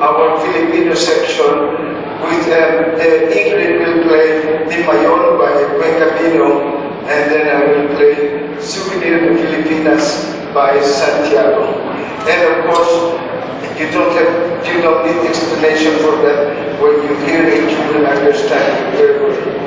our Filipino section with Ingrid will play Di Mayon by Buen Camino, and then I will play Souvenir de Filipinas by Santiago. And of course, you don't need explanation for that. When you hear it, you will understand it very well.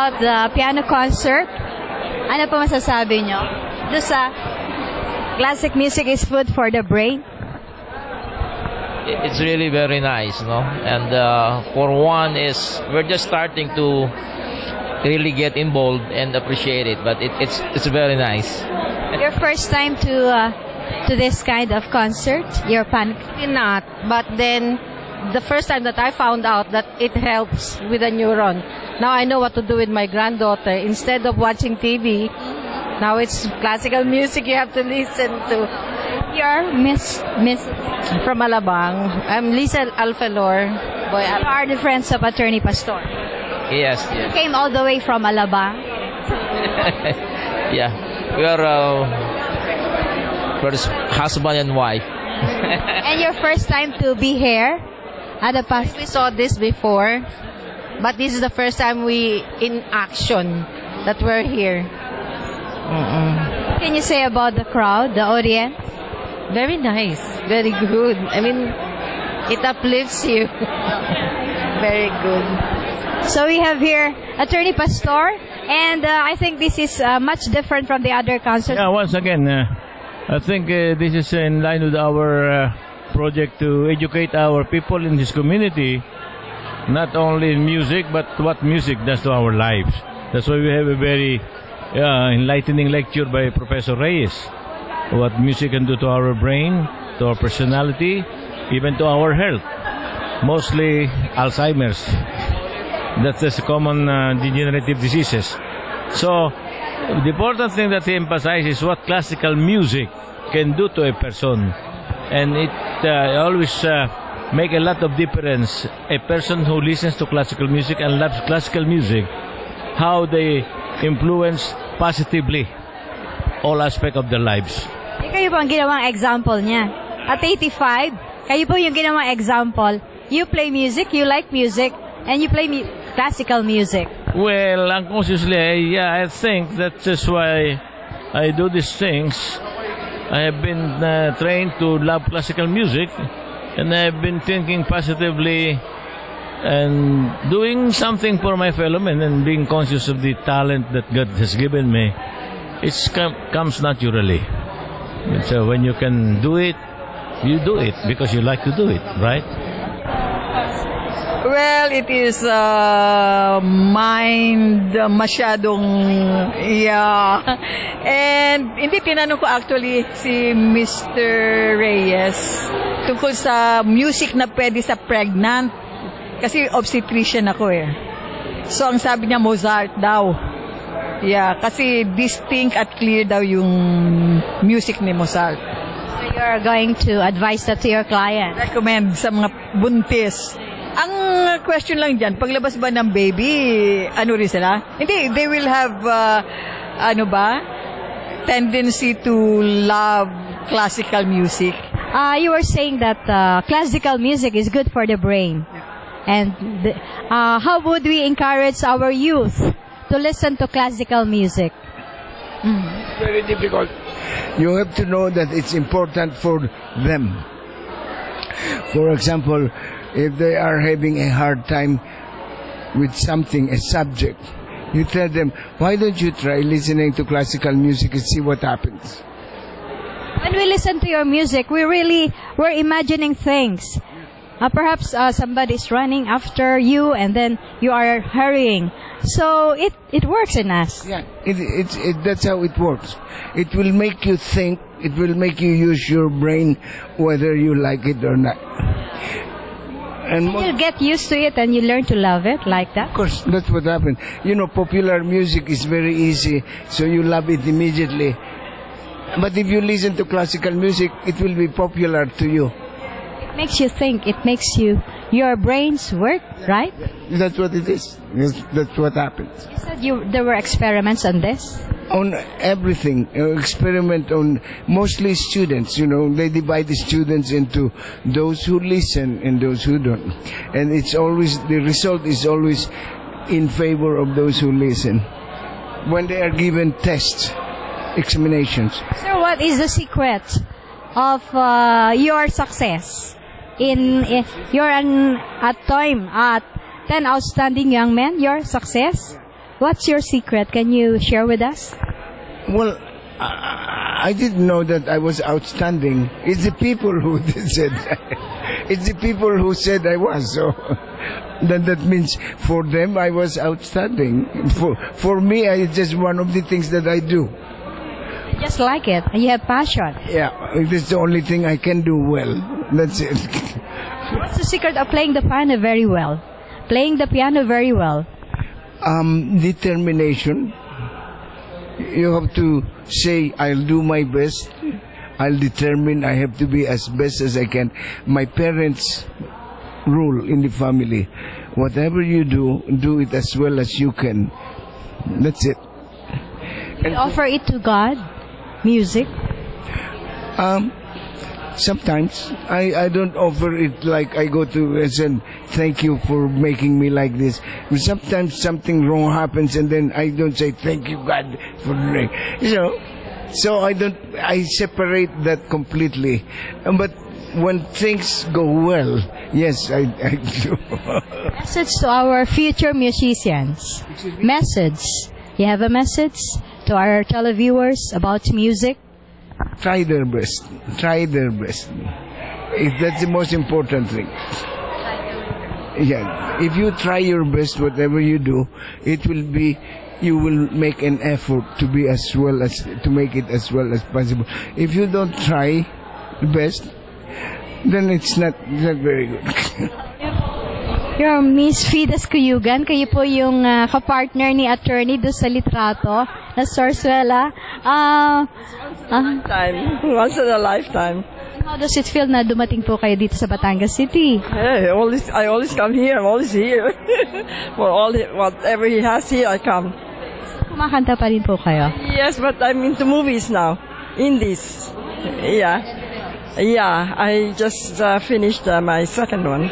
about the piano concert. Ano po masasabi nyo? Doon sa classic music is food for the brain? It's really very nice, no? And for one is we're just starting to really get involved and appreciate it, but it's very nice. Your first time to this kind of concert? Your pan? Not, but then the first time that I found out that it helps with the neuron. Now I know what to do with my granddaughter. Instead of watching TV, now it's classical music you have to listen to. You're Miss From Alabang. I'm Lisa Alfalor. You are the friends of Attorney Pastor. Yes. You came all the way from Alabang. Yeah, we are first husband and wife. And your first time to be here at the past? We saw this before, but this is the first time we in action that we're here. What can you say about the crowd, the audience? Very nice, very good. I mean, it uplifts you. Very good. So we have here Attorney Pastor, and I think this is much different from the other concerts. Yeah, once again, I think this is in line with our project to educate our people in this community, not only in music, but what music does to our lives. That's why we have a very enlightening lecture by Professor Reyes. What music can do to our brain, to our personality, even to our health. Mostly Alzheimer's. That's the common degenerative diseases. So, the important thing that he emphasizes is what classical music can do to a person. And it always make a lot of difference. A person who listens to classical music and loves classical music, how they influence positively all aspects of their lives. Kayo po ang ginawang example niya. At 85, kayo po yung ginawang example. You play music, you like music, and you play classical music. Well, unconsciously, I think that's why I do these things. I have been trained to love classical music, and I've been thinking positively and doing something for my fellow men and being conscious of the talent that God has given me. It comes naturally. So when you can do it, you do it because you like to do it, right? Well, it is mind masyadong, yeah. And hindi tinanong ko actually si Mr. Reyes tungkol sa music na pwede sa pregnant. Kasi obstetrician ako eh. So ang sabi niya Mozart daw. Yeah, kasi distinct at clear daw yung music ni Mozart. So you're going to advise that to your client? Recommend sa mga buntis. Ang question lang dyan, paglabas ba ng baby, ano rin sila? Hindi, they will have, tendency to love classical music. You were saying that classical music is good for the brain. And how would we encourage our youth to listen to classical music? Very difficult. You have to know that it's important for them. For example, if they are having a hard time with something, a subject, you tell them, why don't you try listening to classical music and see what happens? When we listen to your music, we're imagining things. Perhaps somebody is running after you and then you are hurrying. So it works in us. Yeah, that's how it works. It will make you think. It will make you use your brain whether you like it or not. And you'll get used to it and you learn to love it like that. Of course, that's what happened. You know, popular music is very easy, so you love it immediately. But if you listen to classical music, it will be popular to you. It makes you think. It makes your brains work, right? That's what it is. That's what happens. You said there were experiments on this? On everything. Experiment on mostly students. You know, they divide the students into those who listen and those who don't. And it's always, the result is always in favor of those who listen. When they are given tests, examinations. Sir, what is the secret of your success? You're 10 outstanding young men, your success? What's your secret? Can you share with us? Well, I didn't know that I was outstanding. It's the people who said. It's the people who said I was. So then that means for them I was outstanding. For me, it's just one of the things that I do. Just like it. You have passion. Yeah, it's the only thing I can do well. That's it. What's the secret of playing the piano very well? Playing the piano very well. Determination. You have to say, I'll do my best. I'll determine. I have to be as best as I can. My parents' rule in the family: whatever you do it as well as you can. That's it. You offer it to God, music. Sometimes I don't offer it like I go to and say, thank you for making me like this. Sometimes something wrong happens and then I don't say thank you God for doing. So I separate that completely. But when things go well, yes, I do. Message to our future musicians. Message. You have a message to our televiewers about music? Try their best. Try their best. That's the most important thing. Yeah. If you try your best, whatever you do, you will make an effort to make it as well as possible. If you don't try the best, then it's not very good. You're Miss Fides Cuyugan. Kayo po yung kapartner ni attorney doon sa litrato na Sorsuela. Once in a lifetime. How does it feel na dumating po kayo dito sa Batangas City? Hey, I always come here. I'm always here. For whatever he has here, I come. Kumakanta pa rin po kayo? Yes, but I'm into movies now. Indies. Yeah. Yeah, I just finished my second one.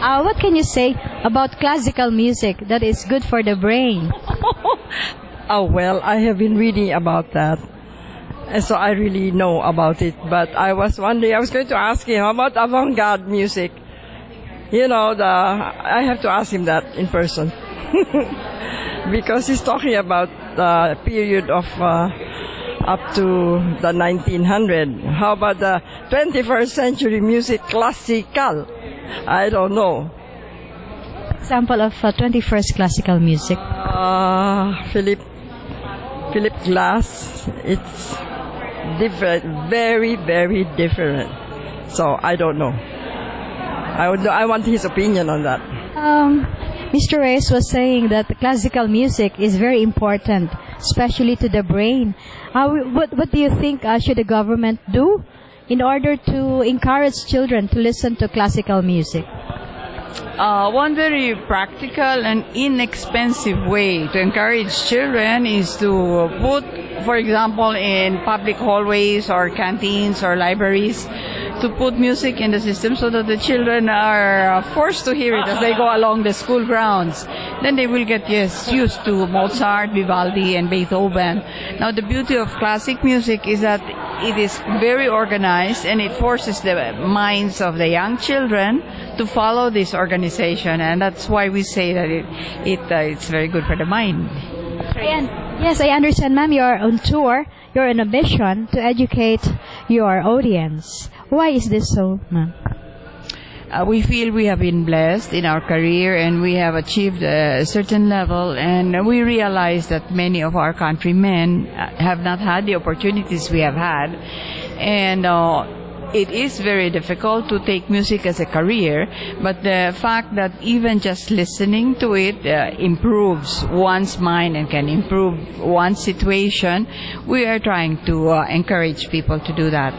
What can you say about classical music that is good for the brain? Oh, well, I have been reading about that. And so I really know about it. But I was wondering, I was going to ask him, how about avant-garde music? I have to ask him that in person. Because he's talking about the period of up to the 1900. How about the 21st century music, classical? I don't know. Example of 21st classical music. Philip Glass. It's different, very, very different. So I don't know. I want his opinion on that. Mr. Reyes was saying that classical music is very important, especially to the brain. What do you think should the government do in order to encourage children to listen to classical music? One very practical and inexpensive way to encourage children is to put, for example, in public hallways or canteens or libraries, to put music in the system so that the children are forced to hear it as they go along the school grounds. Then they will get used to Mozart, Vivaldi, and Beethoven. Now, the beauty of classic music is that it is very organized and it forces the minds of the young children to follow this organization, and that's why we say that it's very good for the mind. Yes, I understand, ma'am. You're on tour. You're on a mission to educate your audience. Why is this so, ma'am? We feel we have been blessed in our career and we have achieved a certain level, and we realize that many of our countrymen have not had the opportunities we have had, and it is very difficult to take music as a career, but the fact that even just listening to it improves one's mind and can improve one's situation, we are trying to encourage people to do that.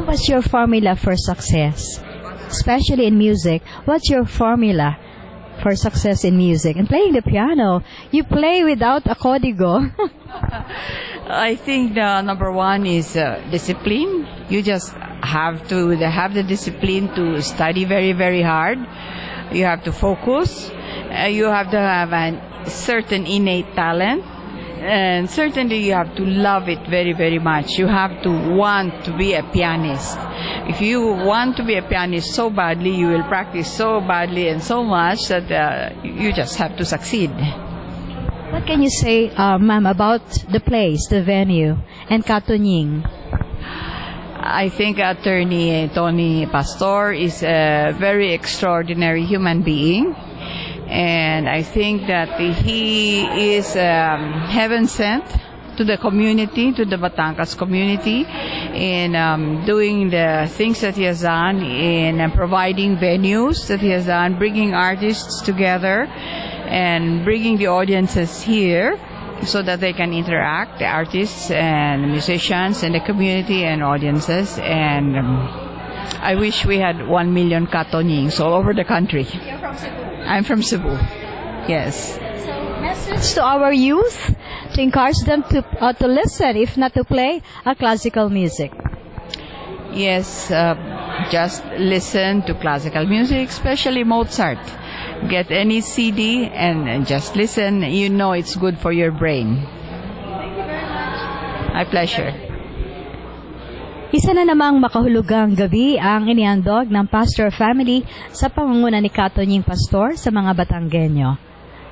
What's your formula for success? Especially in music, what's your formula for success in music? And playing the piano, you play without a código. I think the number one is discipline. You just have to have the discipline to study very, very hard. You have to focus. You have to have a certain innate talent. And certainly you have to love it very, very much. You have to want to be a pianist. If you want to be a pianist so badly, you will practice so badly and so much that you just have to succeed. What can you say, ma'am, about the place, the venue, and Katonying? I think Attorney Tony Pastor is a very extraordinary human being. And I think that he is heaven sent to the community, to the Batangas community, in doing the things that he has done, in providing venues that he has done, bringing artists together, and bringing the audiences here so that they can interact, the artists and musicians and the community and audiences. And I wish we had 1 million Katonyings all over the country. I'm from Cebu. Yes. Message to our youth to encourage them to listen, if not to play, a classical music. Yes, just listen to classical music, especially Mozart. Get any CD and just listen. You know it's good for your brain. My pleasure. Isa na namang makahulugang gabi ang inihandog ng Pastor family sa pangunguna ni Katonying Pastor sa mga Batanggenyo.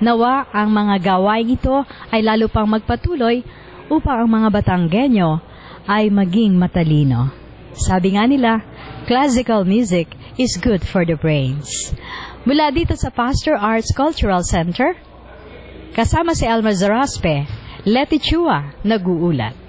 Nawa ang mga gawain ito ay lalo pang magpatuloy upang ang mga Batanggenyo ay maging matalino. Sabi nga nila, classical music is good for the brains. Mula dito sa Pastor Arts Cultural Center, kasama si Elmer Zaraspe, Leti Chua, nag-uulat.